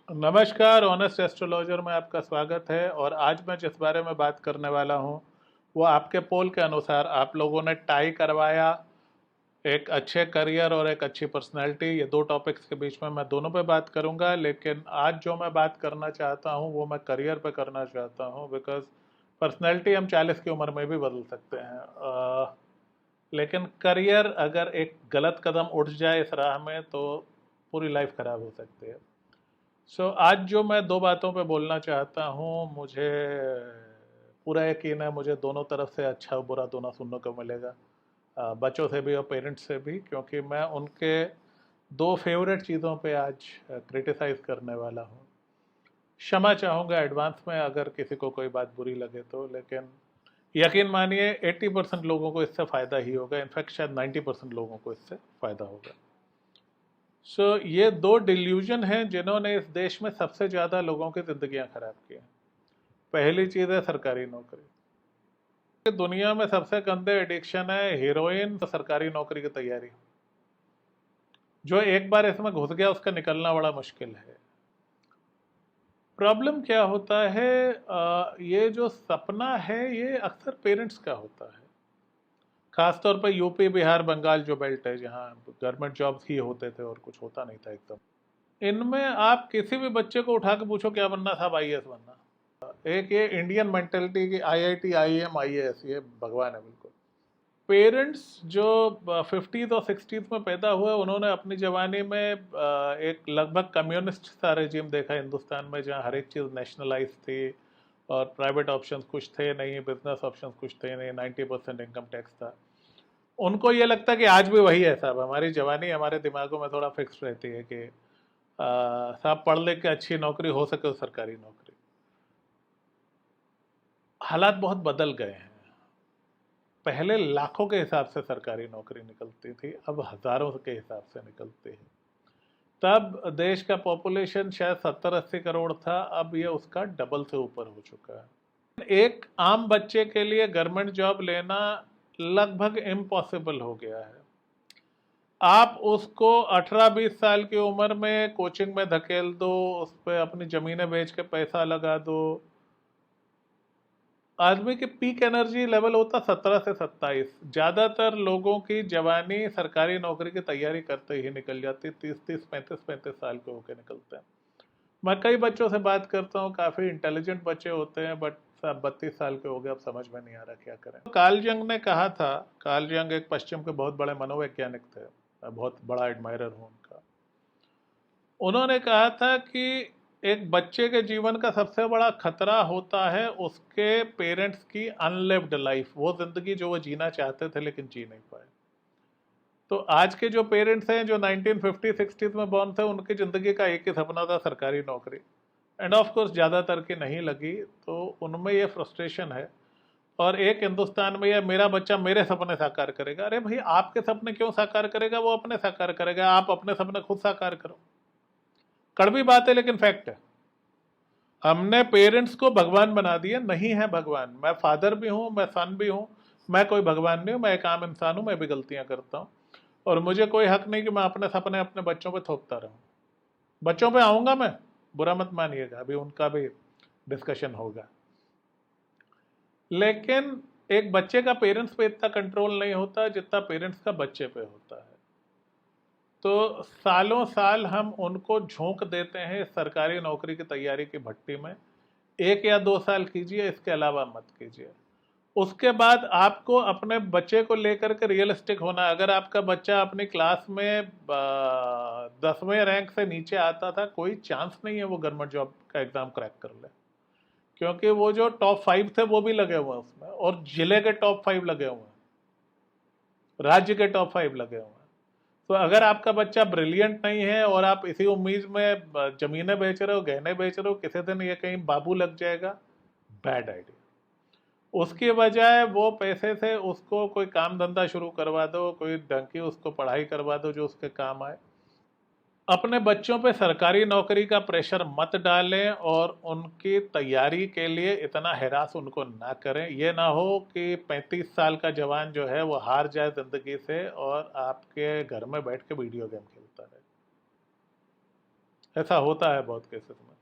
नमस्कार, honest astrologer में आपका स्वागत है। और आज मैं जिस बारे में बात करने वाला हूं वो आपके पोल के अनुसार आप लोगों ने टाई करवाया, एक अच्छे करियर और एक अच्छी पर्सनैलिटी, ये दो टॉपिक्स के बीच में मैं दोनों पे बात करूंगा। लेकिन आज जो मैं बात करना चाहता हूं वो मैं करियर पे करना चाहता हूं, बिकॉज पर्सनैलिटी हम 40 की उम्र में भी बदल सकते हैं। लेकिन करियर अगर एक गलत कदम उठ जाए इस राह में तो पूरी लाइफ खराब हो सकती है। आज जो मैं दो बातों पे बोलना चाहता हूँ, मुझे पूरा यकीन है मुझे दोनों तरफ से अच्छा बुरा दोनों सुनने को मिलेगा, बच्चों से भी और पेरेंट्स से भी, क्योंकि मैं उनके दो फेवरेट चीज़ों पे आज क्रिटिसाइज करने वाला हूँ। क्षमा चाहूँगा एडवांस में अगर किसी को कोई बात बुरी लगे तो, लेकिन यकीन मानिए 80% लोगों को इससे फ़ायदा ही होगा। इनफैक्ट शायद 90% लोगों को इससे फ़ायदा होगा। ये दो डिल्यूजन हैं जिन्होंने इस देश में सबसे ज़्यादा लोगों की ज़िंदगियां खराब की हैं। पहली चीज़ है सरकारी नौकरी। दुनिया में सबसे गंदे एडिक्शन है हीरोइन, सरकारी नौकरी की तैयारी। जो एक बार इसमें घुस गया उसका निकलना बड़ा मुश्किल है। प्रॉब्लम क्या होता है, ये जो सपना है ये अक्सर पेरेंट्स का होता है, खासतौर पर यूपी, बिहार, बंगाल जो बेल्ट है जहाँ गवर्नमेंट जॉब्स ही होते थे और कुछ होता नहीं था एकदम। इनमें आप किसी भी बच्चे को उठा के पूछो क्या बनना, साहब आईएएस बनना। एक ये इंडियन मेंटेलिटी की आईआईटी, आईएम, आईएएस, ये भगवान है बिल्कुल। पेरेंट्स जो 50s और 60s में पैदा हुए उन्होंने अपनी जवानी में एक लगभग कम्युनिस्ट सा रेजिम देखा हिंदुस्तान में, जहाँ हर एक चीज़ नेशनलाइज थी और प्राइवेट ऑप्शंस कुछ थे नहीं, बिजनेस ऑप्शंस कुछ थे नहीं, 90% इनकम टैक्स था। उनको ये लगता है कि आज भी वही है साहब। हमारी जवानी हमारे दिमागों में थोड़ा फिक्स रहती है कि साहब पढ़ लिख के अच्छी नौकरी हो सके तो सरकारी नौकरी। हालात बहुत बदल गए हैं। पहले लाखों के हिसाब से सरकारी नौकरी निकलती थी, अब हजारों के हिसाब से निकलती है। तब देश का पॉपुलेशन शायद 70-80 करोड़ था, अब ये उसका डबल से ऊपर हो चुका है। एक आम बच्चे के लिए गवर्नमेंट जॉब लेना लगभग इम्पॉसिबल हो गया है। आप उसको 18-20 साल की उम्र में कोचिंग में धकेल दो, उस पर अपनी ज़मीनें बेच के पैसा लगा दो। आदमी के पीक एनर्जी लेवल होता 17 से 27। ज़्यादातर लोगों की जवानी सरकारी नौकरी की तैयारी करते ही निकल जाती, 30-30, 35-35 साल के होके निकलते हैं। मैं कई बच्चों से बात करता हूँ, काफ़ी इंटेलिजेंट बच्चे होते हैं, बट सब 32 साल के हो गए, अब समझ में नहीं आ रहा क्या करें। कार्ल जंग ने कहा था, कार्ल जंग एक पश्चिम के बहुत बड़े मनोवैज्ञानिक थे, मैं बहुत बड़ा एडमायरर हूँ उनका। उन्होंने कहा था कि एक बच्चे के जीवन का सबसे बड़ा खतरा होता है उसके पेरेंट्स की अनलिव्ड लाइफ, वो जिंदगी जो वो जीना चाहते थे लेकिन जी नहीं पाए। तो आज के जो पेरेंट्स हैं जो 1950-60s में बॉर्न थे, उनकी जिंदगी का एक ही सपना था सरकारी नौकरी, एंड ऑफ कोर्स ज़्यादातर की नहीं लगी, तो उनमें ये फ्रस्ट्रेशन है। और एक हिंदुस्तान में ये मेरा बच्चा मेरे सपने साकार करेगा। अरे भाई, आपके सपने क्यों साकार करेगा? वो अपने साकार करेगा, आप अपने सपने खुद साकार करो। कड़वी बात है लेकिन फैक्ट है। हमने पेरेंट्स को भगवान बना दिया, नहीं है भगवान। मैं फादर भी हूँ, मैं सन भी हूँ, मैं कोई भगवान नहीं हूँ, मैं एक आम इंसान हूँ, मैं भी गलतियाँ करता हूँ। और मुझे कोई हक नहीं कि मैं अपने सपने अपने बच्चों पे थोपता रहूँ। बच्चों पे आऊँगा मैं, बुरा मत मानिएगा, अभी उनका भी डिस्कशन होगा। लेकिन एक बच्चे का पेरेंट्स पे इतना कंट्रोल नहीं होता जितना पेरेंट्स का बच्चे पे होता है। तो सालों साल हम उनको झोंक देते हैं सरकारी नौकरी की तैयारी की भट्टी में। 1 या 2 साल कीजिए, इसके अलावा मत कीजिए। उसके बाद आपको अपने बच्चे को लेकर के रियलिस्टिक होना। अगर आपका बच्चा अपनी क्लास में 10वें रैंक से नीचे आता था, कोई चांस नहीं है वो गवर्नमेंट जॉब का एग्जाम क्रैक कर ले, क्योंकि वो जो टॉप 5 थे वो भी लगे हुए हैं उसमें, और जिले के टॉप 5 लगे हुए हैं, राज्य के टॉप 5 लगे हुए हैं। तो अगर आपका बच्चा ब्रिलियंट नहीं है और आप इसी उम्मीद में जमीनें बेच रहे हो, गहने बेच रहे हो, किसी दिन ये कहीं बाबू लग जाएगा, बैड आइडिया। उसकी बजाय वो पैसे से उसको कोई काम धंधा शुरू करवा दो, कोई ढंग की उसको पढ़ाई करवा दो जो उसके काम आए। अपने बच्चों पे सरकारी नौकरी का प्रेशर मत डालें और उनकी तैयारी के लिए इतना हैरास उनको ना करें। ये ना हो कि 35 साल का जवान जो है वो हार जाए ज़िंदगी से और आपके घर में बैठ के वीडियो गेम खेलता रहे। ऐसा होता है बहुत केसेस में।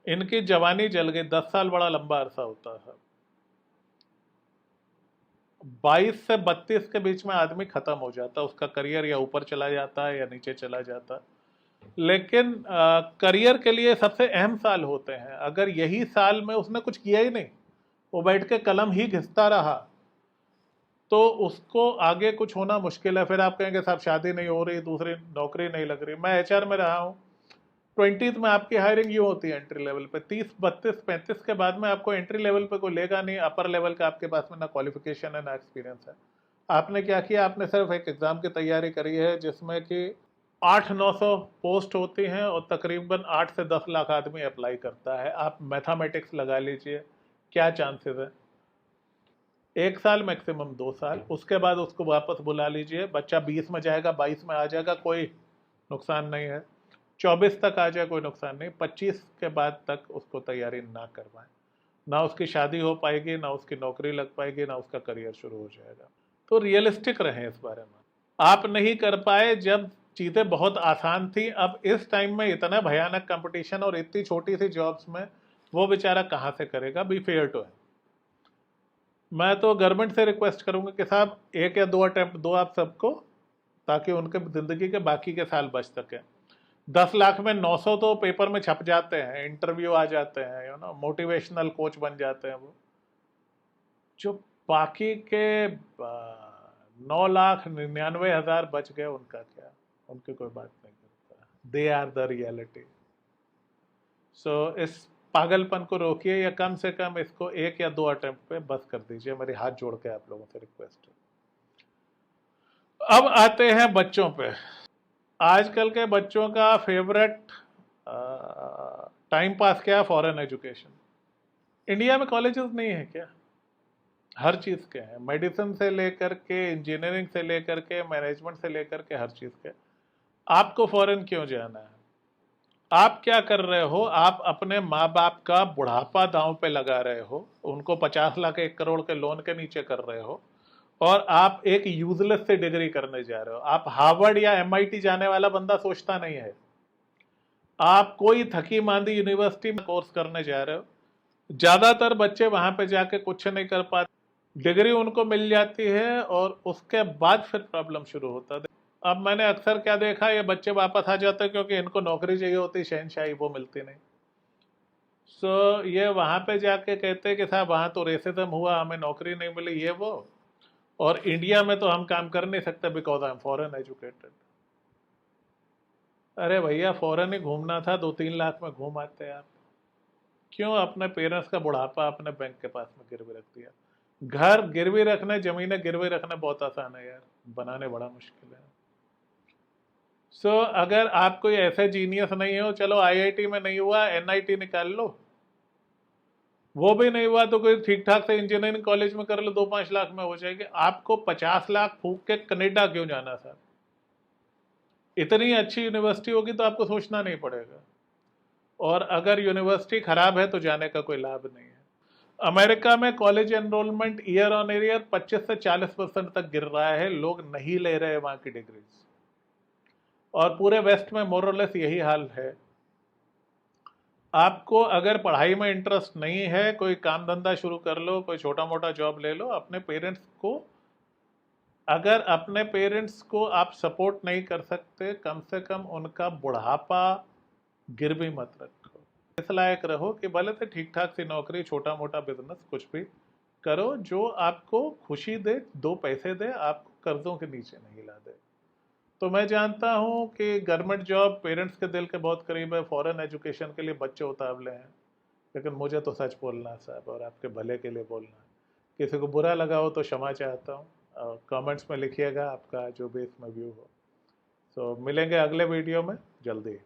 इनकी जवानी जल गई, 10 साल बड़ा लंबा अरसा होता है। 22 से 32 के बीच में आदमी खत्म हो जाता है, उसका करियर या ऊपर चला जाता है या नीचे चला जाता है। लेकिन करियर के लिए सबसे अहम साल होते हैं। अगर यही साल में उसने कुछ किया ही नहीं, वो बैठ के कलम ही घिसता रहा, तो उसको आगे कुछ होना मुश्किल है। फिर आप कहेंगे साहब शादी नहीं हो रही, दूसरी नौकरी नहीं लग रही। मैं एचआर में रहा हूँ, 20 में आपकी हायरिंग यूँ होती है एंट्री लेवल पे, 30, 32, 35 के बाद में आपको एंट्री लेवल पे कोई लेगा नहीं। अपर लेवल का आपके पास में ना क्वालिफिकेशन है ना एक्सपीरियंस है। आपने क्या किया, आपने सिर्फ एक एग्जाम की तैयारी करी है जिसमें कि 800-900 पोस्ट होती हैं और तकरीबन 8 से 10 लाख आदमी अप्लाई करता है। आप मैथमेटिक्स लगा लीजिए, क्या चांसेस है। 1 साल मैक्सिमम 2 साल, उसके बाद उसको वापस बुला लीजिए। बच्चा 20 में जाएगा, 22 में आ जाएगा, कोई नुकसान नहीं है। 24 तक आ जाए, कोई नुकसान नहीं। 25 के बाद तक उसको तैयारी ना करवाएं, ना उसकी शादी हो पाएगी, ना उसकी नौकरी लग पाएगी, ना उसका करियर शुरू हो जाएगा। तो रियलिस्टिक रहें इस बारे में। आप नहीं कर पाए जब चीज़ें बहुत आसान थी, अब इस टाइम में इतना भयानक कंपटीशन और इतनी छोटी सी जॉब्स में वो बेचारा कहाँ से करेगा। बी फेयर टू है। मैं तो गवर्नमेंट से रिक्वेस्ट करूंगा कि साहब 1 या 2 अटेम्प्ट दो आप सबको, ताकि उनके ज़िंदगी के बाकी के साल बच सकें। 10 लाख में 900 तो पेपर में छप जाते हैं, इंटरव्यू आ जाते हैं, मोटिवेशनल कोच बन जाते हैं वो। जो बाकी के 9,99,000 बच गए, उनका क्या, उनकी कोई बात नहीं करता। They are the reality. So इस पागलपन को रोकिए, या कम से कम इसको 1 या 2 अटेम्प्ट पे बस कर दीजिए। मेरी हाथ जोड़ के आप लोगों से रिक्वेस्ट है। अब आते हैं बच्चों पे। आजकल के बच्चों का फेवरेट टाइम पास क्या है? Foreign education. इंडिया में कॉलेजेस नहीं है क्या? हर चीज़ के हैं, मेडिसिन से लेकर के, इंजीनियरिंग से लेकर के, मैनेजमेंट से लेकर के, हर चीज़ के। आपको फॉरेन क्यों जाना है? आप क्या कर रहे हो? आप अपने माँ बाप का बुढ़ापा दांव पे लगा रहे हो, उनको 50 लाख 1 करोड़ के लोन के नीचे कर रहे हो, और आप एक यूजलेस से डिग्री करने जा रहे हो। आप हार्वर्ड या एमआईटी जाने वाला बंदा सोचता नहीं है। आप कोई थकी मांदी यूनिवर्सिटी में कोर्स करने जा रहे हो। ज्यादातर बच्चे वहां पे जाके कुछ नहीं कर पाते, डिग्री उनको मिल जाती है और उसके बाद फिर प्रॉब्लम शुरू होता है। अब मैंने अक्सर क्या देखा, ये बच्चे वापस आ जाते हैं क्योंकि इनको नौकरी चाहिए होती, शहनशाही वो मिलती नहीं। सो ये वहां पे जाके कहते हैं कि साहब वहां तो रेसिज्म हुआ, हमें नौकरी नहीं मिली, ये वो। और इंडिया में तो हम काम कर नहीं सकते because I am foreign educated. अरे भैया, फॉरेन ही घूमना था, 2-3 लाख में घूम आते आप। क्यों अपने पेरेंट्स का बुढ़ापा अपने बैंक के पास में गिरवी रख दिया? घर गिरवी रखने, जमीनें गिरवी रखने बहुत आसान है यार, बनाने बड़ा मुश्किल है। सो अगर आप कोई ऐसे जीनियस नहीं हो, चलो आईआईटी में नहीं हुआ, एनआईटी निकाल लो। वो भी नहीं हुआ तो कोई ठीक ठाक से इंजीनियरिंग कॉलेज में कर लो, 2-5 लाख में हो जाएगी। आपको 50 लाख फूक के कनाडा क्यों जाना सर? इतनी अच्छी यूनिवर्सिटी होगी तो आपको सोचना नहीं पड़ेगा। और अगर यूनिवर्सिटी खराब है तो जाने का कोई लाभ नहीं है। अमेरिका में college enrolment year on year 25 से 40% तक गिर रहा है, लोग नहीं ले रहे वहां की डिग्रीज। और पूरे वेस्ट में मोरलेस यही हाल है। आपको अगर पढ़ाई में इंटरेस्ट नहीं है, कोई काम धंधा शुरू कर लो, कोई छोटा मोटा जॉब ले लो। अपने पेरेंट्स को, अगर अपने पेरेंट्स को आप सपोर्ट नहीं कर सकते, कम से कम उनका बुढ़ापा गिरवी मत रखो। इस लायक रहो कि भले से ठीक ठाक सी नौकरी, छोटा मोटा बिजनेस, कुछ भी करो जो आपको खुशी दे, 2 पैसे दे, आपको कर्जों के नीचे नहीं ला दे। तो मैं जानता हूँ कि गवर्नमेंट जॉब पेरेंट्स के दिल के बहुत करीब है, फॉरेन एजुकेशन के लिए बच्चे उतावले हैं। लेकिन मुझे तो सच बोलना है साहब, और आपके भले के लिए बोलना है। किसी को बुरा लगा हो तो क्षमा चाहता हूँ। कमेंट्स में लिखिएगा आपका जो भी इसमें व्यू हो। सो मिलेंगे अगले वीडियो में जल्दी।